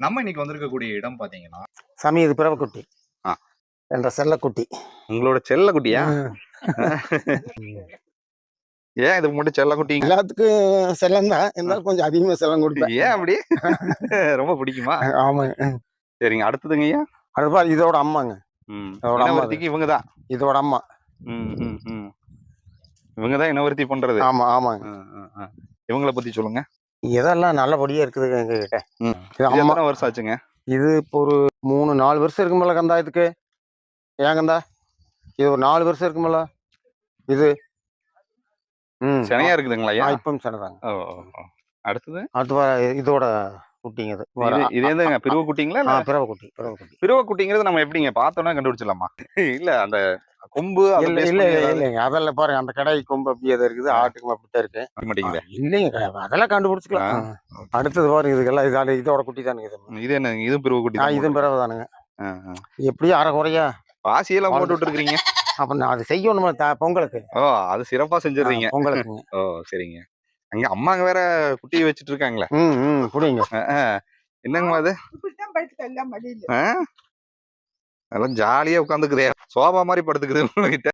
நம்ம இன்னைக்கு வந்திருக்கக்கூடிய இடம் பாத்தீங்கன்னா சாமி இது பிறவக்குட்டி ஆ. என்ற செல்லக்குட்டி. உங்களோட செல்ல குட்டியா? ஏன் இது மட்டும் செல்ல குட்டி? எல்லாத்துக்கும் செல்லம் தான், இருந்தாலும் கொஞ்சம் அதிகமா செல்லம் கொடுப்பேன். ஏன் அப்படி? ரொம்ப பிடிக்குமா? ஆமாங்க. சரிங்க, அடுத்ததுங்க ஐயா. அதுபா இதோட அம்மாங்க. இதோட அம்மா இனவர்த்திக்கு இவங்க தான். இதோட அம்மா. இவங்க தான் இனவர்த்தி பண்றது. ஆமா ஆமாங்க. இவங்களை பத்தி சொல்லுங்க. இதெல்லாம் நல்லபடியா இருக்குதுங்க எங்க கிட்ட. இது எத்தனை வருஷம் ஆச்சுங்க? இது இப்போ ஒரு 3-4 வருஷம் இருக்குமில்ல கந்தா. இதுக்கு ஏங்கந்தா இது ஒரு 4 வருஷம் இருக்குமில்ல இது. சனையா இருக்குதுங்களா ஐயா? இப்பவும் சனைதாங்க. அடுத்தது இதோட குட்டிங்க. இது எதுங்க, பிரிவு குட்டிங்களா? பிறவ குட்டி. பிரிவ குட்டிங்கிறது நம்ம எப்படிங்க பார்த்தோன்னா கண்டுபிடிச்சிடலாமா? இல்ல அந்த கொம்பு இல்லைங்க, அதெல்லாம் பாருங்க, அந்த கடை கொம்பு அப்படியே தான் இருக்குது. ஆட்டுக்கும் அப்படித்தான் இருக்கு. மாட்டீங்களா? இல்லைங்க, அதெல்லாம் கண்டுபிடிச்சிக்கலாம். அடுத்தது பாருங்க, இதுக்கெல்லாம் இதோட குட்டி தானுங்க. இது என்ன, இதுவும் பிரிவு குட்டி? இதுவும் பிறவை தானுங்க. எப்படியும் அரை குறையா பாசியெல்லாம் போட்டு விட்டுருக்கீங்க. அப்ப நான் அது செய்யணும் பொங்கலுக்கு. ஓ, அது சிறப்பா செஞ்சிடுறீங்க பொங்கலுக்குங்க. ஓ சரிங்க. அங்க அம்மாங்க வேற குட்டியை வச்சுட்டு இருக்காங்களே. புடிங்க. என்னங்கம்மா அது? அதெல்லாம் ஜாலியா உட்காந்துக்குதே, சோபா மாதிரி படுத்துக்குது உங்ககிட்ட.